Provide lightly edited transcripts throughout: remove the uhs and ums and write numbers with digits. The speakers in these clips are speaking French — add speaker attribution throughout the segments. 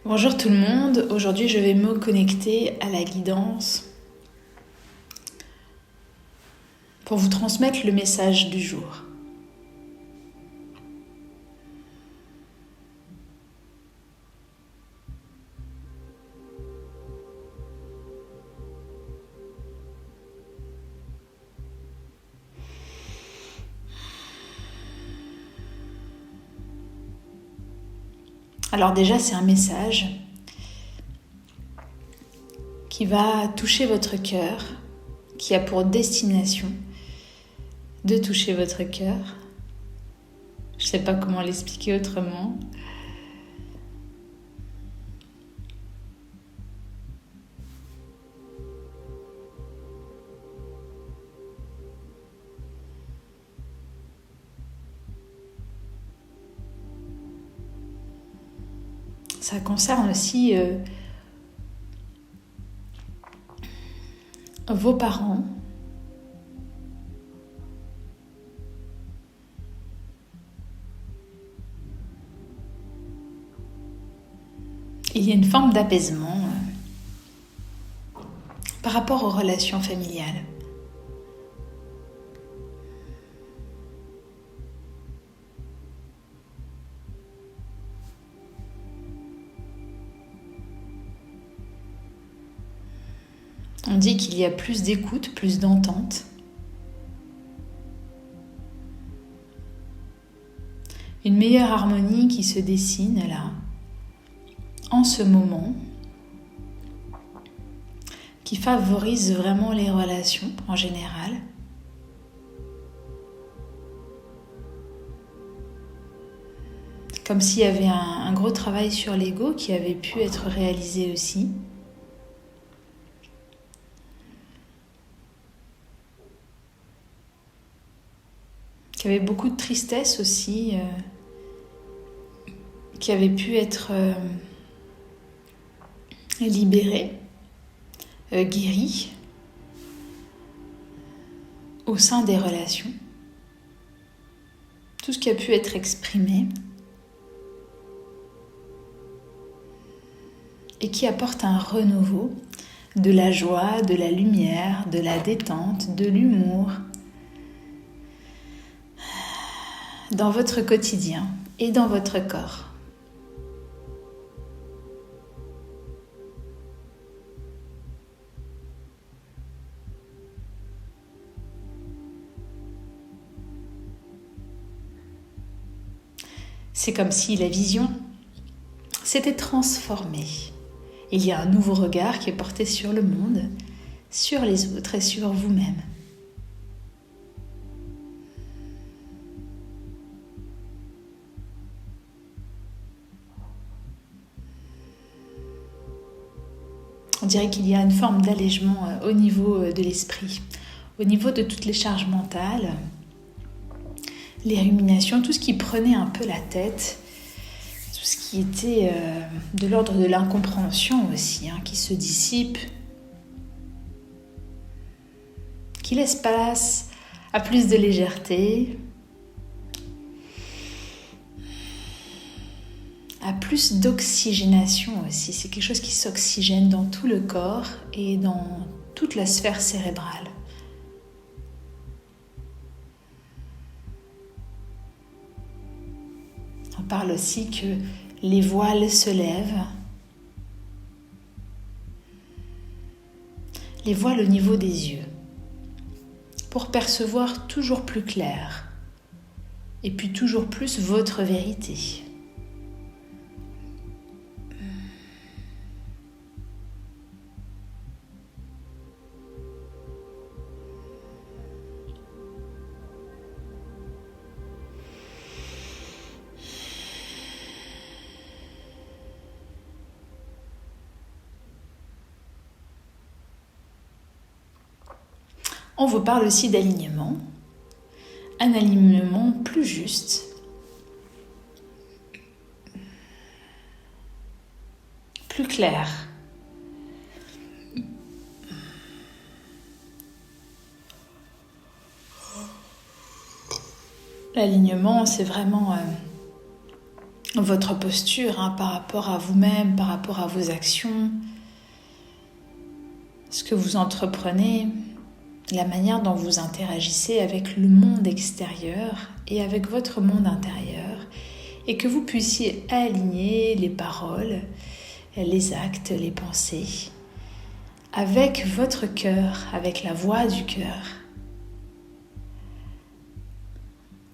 Speaker 1: Bonjour tout le monde, aujourd'hui je vais me connecter à la guidance pour vous transmettre le message du jour. Alors déjà c'est un message qui va toucher votre cœur, qui a pour destination de toucher votre cœur. Je ne sais pas comment l'expliquer autrement. Ça concerne aussi vos parents. Il y a une forme d'apaisement par rapport aux relations familiales. On dit qu'il y a plus d'écoute, plus d'entente. Une meilleure harmonie qui se dessine là, en ce moment, qui favorise vraiment les relations en général. Comme s'il y avait un gros travail sur l'ego qui avait pu être réalisé aussi. Qu'il y avait beaucoup de tristesse aussi, qui avait pu être libérée, guérie au sein des relations. Tout ce qui a pu être exprimé et qui apporte un renouveau de la joie, de la lumière, de la détente, de l'humour dans votre quotidien et dans votre corps. C'est comme si la vision s'était transformée. Il y a un nouveau regard qui est porté sur le monde, sur les autres et sur vous-même. On dirait qu'il y a une forme d'allègement au niveau de l'esprit, au niveau de toutes les charges mentales, les ruminations, tout ce qui prenait un peu la tête, tout ce qui était de l'ordre de l'incompréhension aussi, qui se dissipe, qui laisse place à plus de légèreté, à plus d'oxygénation aussi. C'est quelque chose qui s'oxygène dans tout le corps et dans toute la sphère cérébrale. On parle aussi que les voiles se lèvent. Les voiles au niveau des yeux. Pour percevoir toujours plus clair. Et puis toujours plus votre vérité. On vous parle aussi d'alignement, un alignement plus juste, plus clair. L'alignement, c'est vraiment votre posture par rapport à vous-même, par rapport à vos actions, ce que vous entreprenez, la manière dont vous interagissez avec le monde extérieur et avec votre monde intérieur, et que vous puissiez aligner les paroles, les actes, les pensées avec votre cœur, avec la voix du cœur,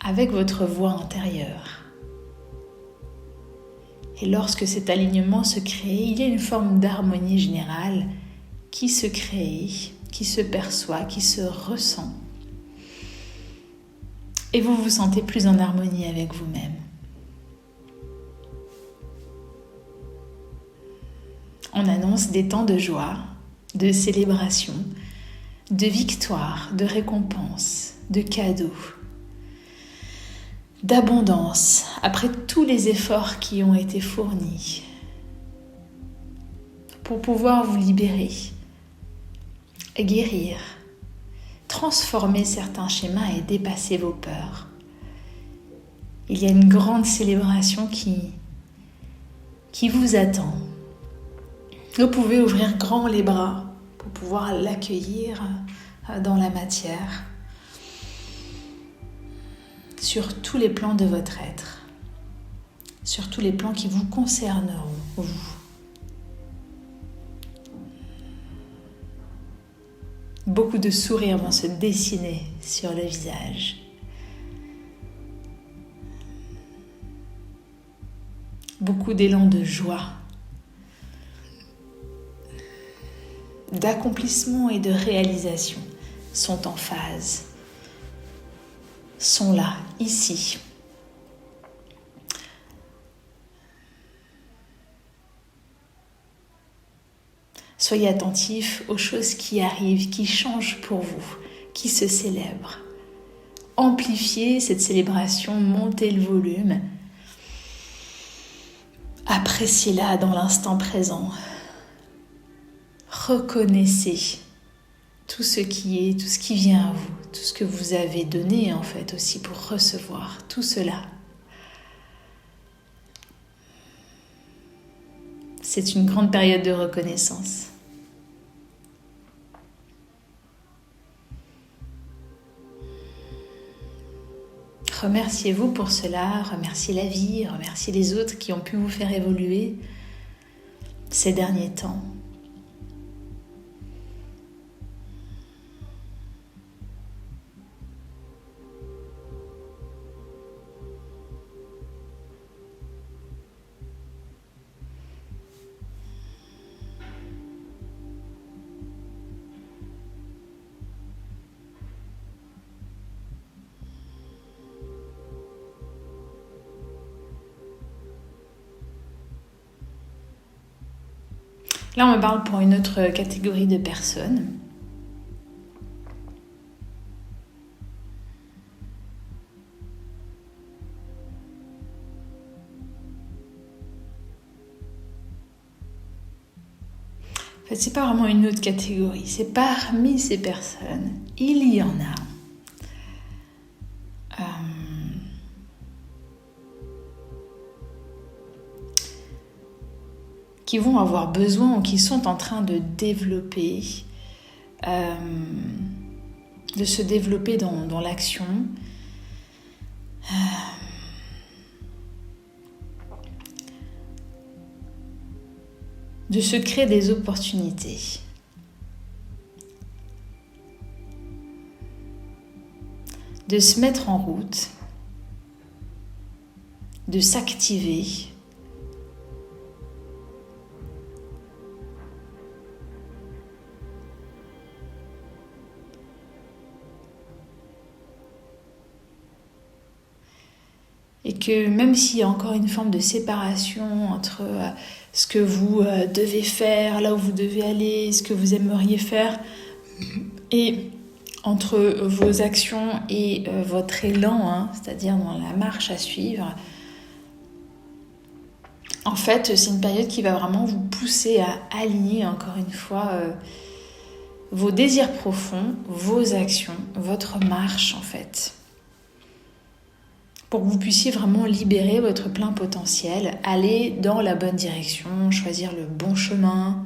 Speaker 1: avec votre voix intérieure. Et lorsque cet alignement se crée, il y a une forme d'harmonie générale qui se crée, qui se perçoit, qui se ressent. Et vous vous sentez plus en harmonie avec vous-même. On annonce des temps de joie, de célébration, de victoire, de récompense, de cadeaux, d'abondance, après tous les efforts qui ont été fournis pour pouvoir vous libérer, guérir, transformer certains schémas et dépasser vos peurs. Il y a une grande célébration qui vous attend. Vous pouvez ouvrir grand les bras pour pouvoir l'accueillir dans la matière, sur tous les plans de votre être, sur tous les plans qui vous concerneront, vous. Beaucoup de sourires vont se dessiner sur le visage. Beaucoup d'élan de joie, d'accomplissement et de réalisation sont en phase, sont là, ici. Soyez attentifs aux choses qui arrivent, qui changent pour vous, qui se célèbrent. Amplifiez cette célébration, montez le volume. Appréciez-la dans l'instant présent. Reconnaissez tout ce qui est, tout ce qui vient à vous, tout ce que vous avez donné en fait aussi pour recevoir tout cela. C'est une grande période de reconnaissance. Remerciez-vous pour cela, remerciez la vie, remerciez les autres qui ont pu vous faire évoluer ces derniers temps. Là, on me parle pour une autre catégorie de personnes. En fait, c'est pas vraiment une autre catégorie. C'est parmi ces personnes, il y en a qui vont avoir besoin ou qui sont en train de développer, de se développer dans l'action, de se créer des opportunités. De se mettre en route, de s'activer, et que même s'il y a encore une forme de séparation entre ce que vous devez faire, là où vous devez aller, ce que vous aimeriez faire, et entre vos actions et votre élan, c'est-à-dire dans la marche à suivre, en fait, c'est une période qui va vraiment vous pousser à aligner encore une fois vos désirs profonds, vos actions, votre marche en fait. pour que vous puissiez vraiment libérer votre plein potentiel, aller dans la bonne direction, choisir le bon chemin,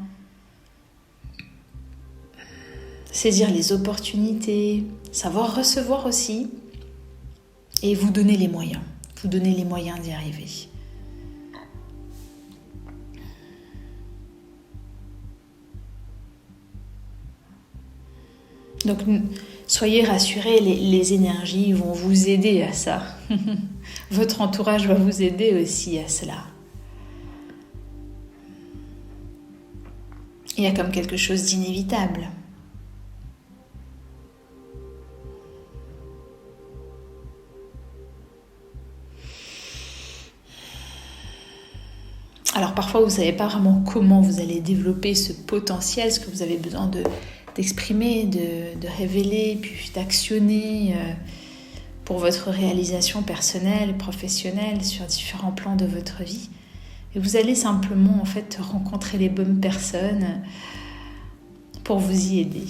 Speaker 1: saisir les opportunités, savoir recevoir aussi et vous donner les moyens d'y arriver. Donc soyez rassurés, les énergies vont vous aider à ça. Votre entourage va vous aider aussi à cela. Il y a comme quelque chose d'inévitable. Alors parfois vous ne savez pas vraiment comment vous allez développer ce potentiel, ce que vous avez besoin d'exprimer, de révéler, puis d'actionner pour votre réalisation personnelle, professionnelle, sur différents plans de votre vie. Et vous allez simplement en fait rencontrer les bonnes personnes pour vous y aider.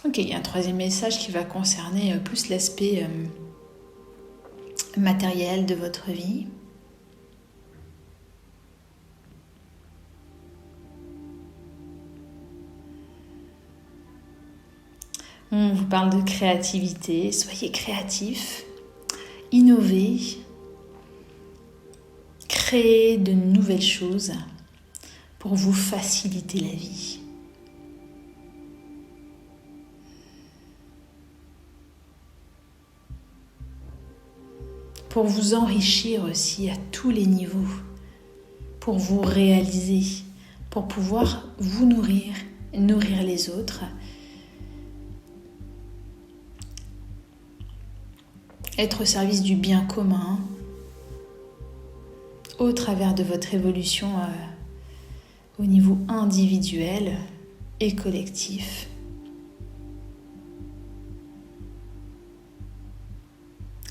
Speaker 1: Ok, il y a un troisième message qui va concerner plus l'aspect matériel de votre vie. On vous parle de créativité, soyez créatifs, innovez, créez de nouvelles choses pour vous faciliter la vie. Pour vous enrichir aussi à tous les niveaux, pour vous réaliser, pour pouvoir vous nourrir les autres, être au service du bien commun, au travers de votre évolution au niveau individuel et collectif.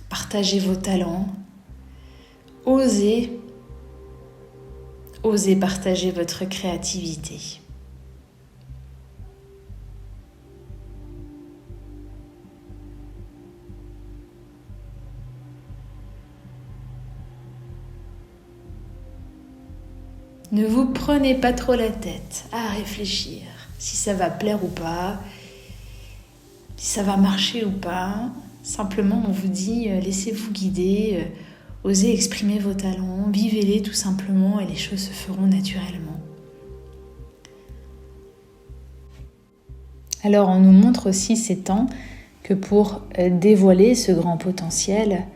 Speaker 1: Partagez vos talents, osez partager votre créativité. Ne vous prenez pas trop la tête à réfléchir si ça va plaire ou pas, si ça va marcher ou pas. Simplement, on vous dit, laissez-vous guider, osez exprimer vos talents, vivez-les tout simplement et les choses se feront naturellement. Alors, on nous montre aussi ces temps que pour dévoiler ce grand potentiel,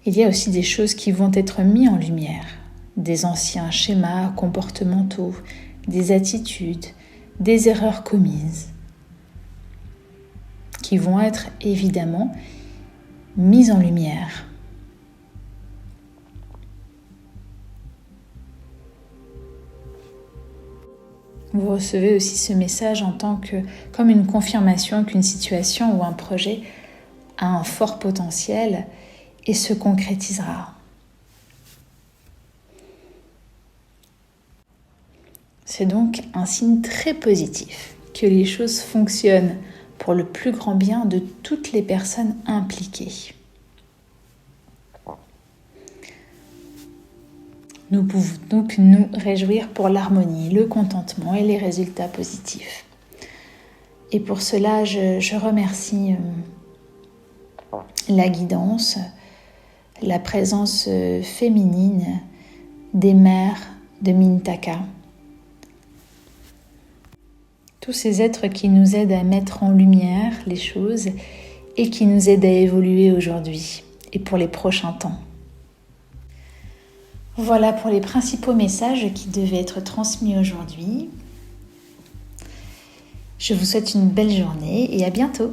Speaker 1: il y a aussi des choses qui vont être mises en lumière. Des anciens schémas comportementaux, des attitudes, des erreurs commises, qui vont être évidemment mises en lumière. Vous recevez aussi ce message en tant que comme une confirmation qu'une situation ou un projet a un fort potentiel et se concrétisera. C'est donc un signe très positif que les choses fonctionnent pour le plus grand bien de toutes les personnes impliquées. Nous pouvons donc nous réjouir pour l'harmonie, le contentement et les résultats positifs. Et pour cela, je remercie la guidance, la présence féminine des mères de Mintaka, Tous ces êtres qui nous aident à mettre en lumière les choses et qui nous aident à évoluer aujourd'hui et pour les prochains temps. Voilà pour les principaux messages qui devaient être transmis aujourd'hui. Je vous souhaite une belle journée et à bientôt.